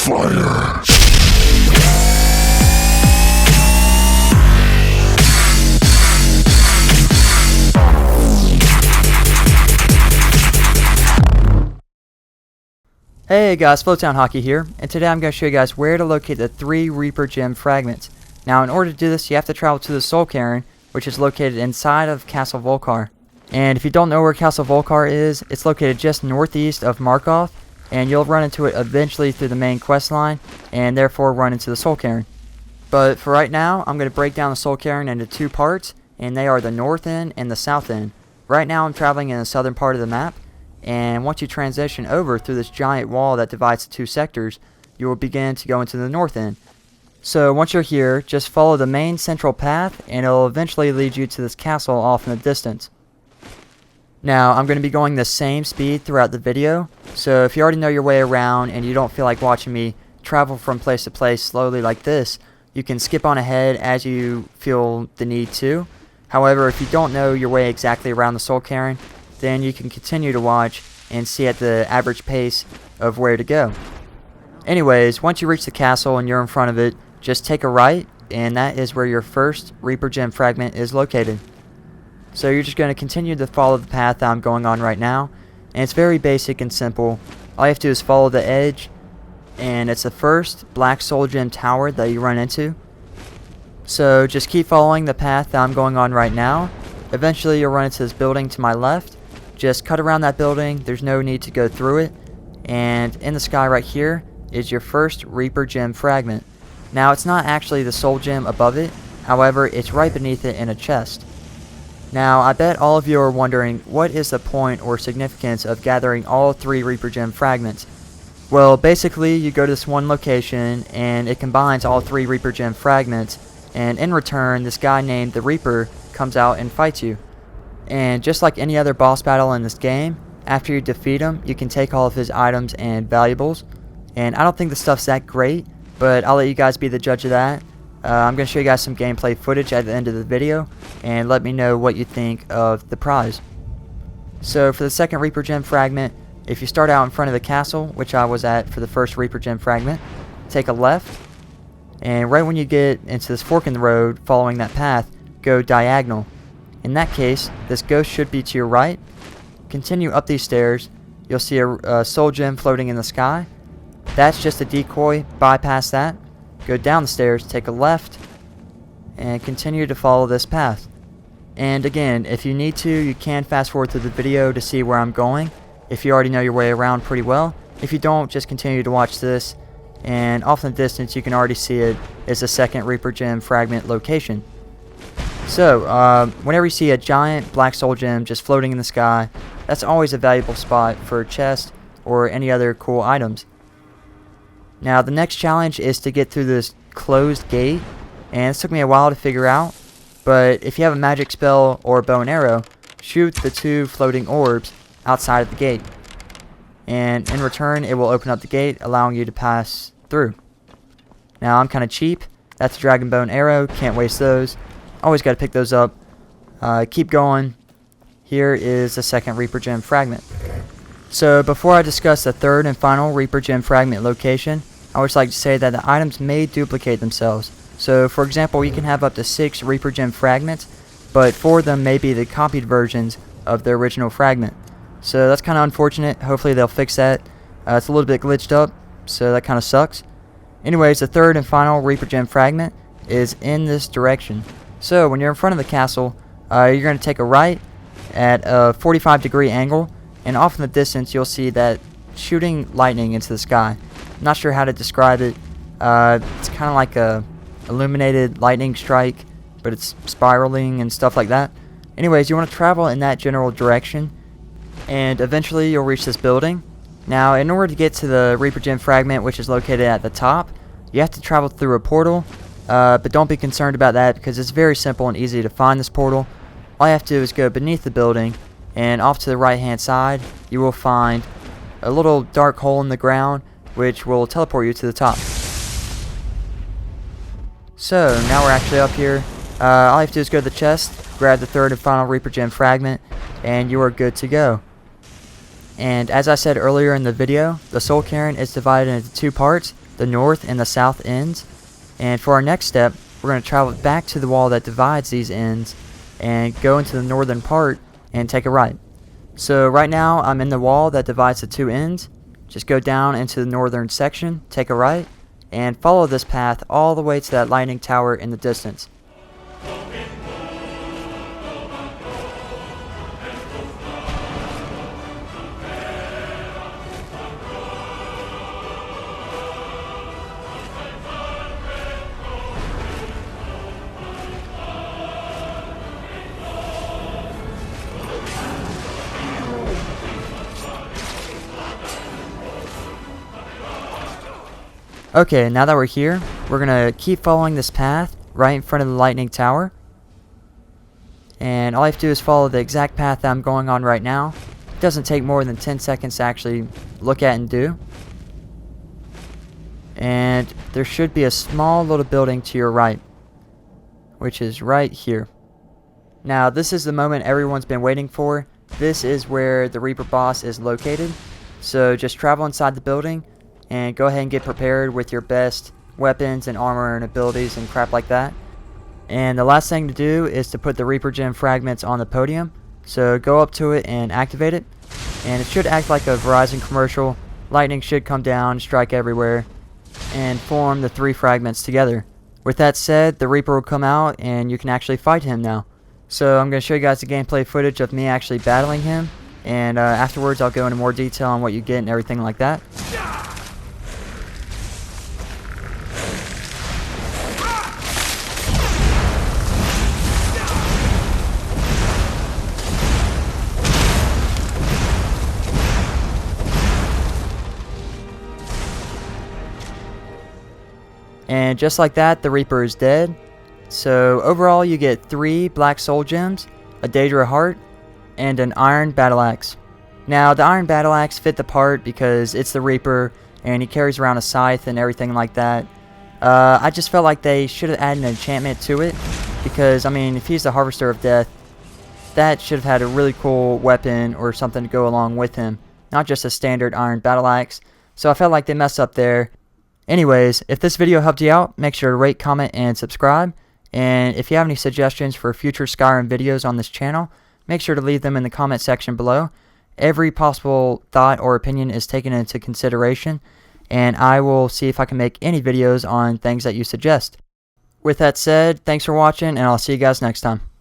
Fire! Hey guys, Flowtown Hockey here, and today I'm going to show you guys where to locate the 3 Reaper Gem fragments. Now in order to do this, you have to travel to the Soul Cairn, which is located inside of Castle Volkar. And if you don't know where Castle Volkar is, it's located just northeast of Markov, and you'll run into it eventually through the main quest line, and therefore run into the Soul Cairn. But for right now, I'm going to break down the Soul Cairn into 2 parts, and they are the north end and the south end. Right now I'm traveling in the southern part of the map, and once you transition over through this giant wall that divides the 2 sectors, you will begin to go into the north end. So once you're here, just follow the main central path and it will eventually lead you to this castle off in the distance. Now I'm going to be going the same speed throughout the video, so if you already know your way around and you don't feel like watching me travel from place to place slowly like this, you can skip on ahead as you feel the need to. However, if you don't know your way exactly around the Soul Cairn, then you can continue to watch and see at the average pace of where to go. Anyways, once you reach the castle and you're in front of it, just take a right, and that is where your first Reaper Gem fragment is located. So you're just going to continue to follow the path that I'm going on right now, and it's very basic and simple. All you have to do is follow the edge, and it's the first Black Soul Gem tower that you run into. So just keep following the path that I'm going on right now. Eventually you'll run into this building to my left. Just cut around that building, there's no need to go through it, and in the sky right here is your first Reaper Gem fragment. Now it's not actually the Soul Gem above it, however it's right beneath it in a chest. Now I bet all of you are wondering, what is the point or significance of gathering all 3 Reaper Gem fragments? Well, basically you go to this one location and it combines all 3 Reaper Gem fragments, and in return this guy named the Reaper comes out and fights you. And just like any other boss battle in this game, after you defeat him, you can take all of his items and valuables. And I don't think the stuff's that great, but I'll let you guys be the judge of that. I'm going to show you guys some gameplay footage at the end of the video, and let me know what you think of the prize. So for the second Reaper Gem fragment, if you start out in front of the castle, which I was at for the first Reaper Gem fragment, take a left, and right when you get into this fork in the road following that path, go diagonal. In that case, this ghost should be to your right. Continue up these stairs. You'll see a soul gem floating in the sky. That's just a decoy. Bypass that. Go down the stairs, take a left, and continue to follow this path. And again, if you need to, you can fast forward through the video to see where I'm going, if you already know your way around pretty well. If you don't, just continue to watch this, and off in the distance you can already see it is the second Reaper Gem fragment location. So, whenever you see a giant Black Soul Gem just floating in the sky, that's always a valuable spot for a chest or any other cool items. Now, the next challenge is to get through this closed gate, and it took me a while to figure out, but if you have a magic spell or a bow and arrow, shoot the 2 floating orbs outside of the gate. And in return, it will open up the gate, allowing you to pass through. Now, I'm kind of cheap. That's a dragon bow and arrow, can't waste those. Always got to pick those up. Keep going. Here is the second Reaper Gem fragment. So before I discuss the third and final Reaper Gem fragment location, I would like to say that the items may duplicate themselves. So for example, you can have up to 6 Reaper Gem fragments, but 4 of them may be the copied versions of the original fragment. So that's kind of unfortunate. Hopefully they'll fix that. It's a little bit glitched up, so that kind of sucks. Anyways, the third and final Reaper Gem fragment is in this direction. So when you're in front of the castle, you're going to take a right at a 45-degree angle, and off in the distance you'll see that shooting lightning into the sky. I'm not sure how to describe it. It's kind of like a illuminated lightning strike, but it's spiraling and stuff like that. Anyways, you want to travel in that general direction, and eventually you'll reach this building. Now, in order to get to the Reaper Gem fragment, which is located at the top, you have to travel through a portal. But don't be concerned about that, because it's very simple and easy to find this portal. All you have to do is go beneath the building, and off to the right hand side you will find a little dark hole in the ground which will teleport you to the top. So now we're actually up here. All you have to do is go to the chest, grab the third and final Reaper Gem fragment, and you are good to go. And as I said earlier in the video, the Soul Cairn is divided into two parts. the north and the south ends. And for our next step, we're going to travel back to the wall that divides these ends and go into the northern part and take a right. So right now I'm in the wall that divides the two ends. Just go down into the northern section, take a right, and follow this path all the way to that lightning tower in the distance. Okay, now that we're here, we're going to keep following this path right in front of the lightning tower. And all I have to do is follow the exact path that I'm going on right now. It doesn't take more than 10 seconds to actually look at and do. And there should be a small little building to your right, which is right here. Now, this is the moment everyone's been waiting for. This is where the Reaper boss is located. So just travel inside the building and go ahead and get prepared with your best weapons and armor and abilities and crap like that. And the last thing to do is to put the Reaper Gem fragments on the podium. So go up to it and activate it. And it should act like a Verizon commercial. Lightning should come down, strike everywhere, and form the 3 fragments together. With that said, the Reaper will come out and you can actually fight him now. So I'm going to show you guys the gameplay footage of me actually battling him. And afterwards I'll go into more detail on what you get and everything like that. And just like that, the Reaper is dead. So overall you get 3 black soul gems, a Daedra heart, and an iron battle axe. Now the iron battle axe fit the part because it's the Reaper and he carries around a scythe and everything like that. I just felt like they should have added an enchantment to it, because I mean, if he's the Harvester of Death, that should have had a really cool weapon or something to go along with him, not just a standard iron battle axe. So I felt like they messed up there. Anyways, if this video helped you out, make sure to rate, comment, and subscribe. And if you have any suggestions for future Skyrim videos on this channel, make sure to leave them in the comment section below. Every possible thought or opinion is taken into consideration, and I will see if I can make any videos on things that you suggest. With that said, thanks for watching, and I'll see you guys next time.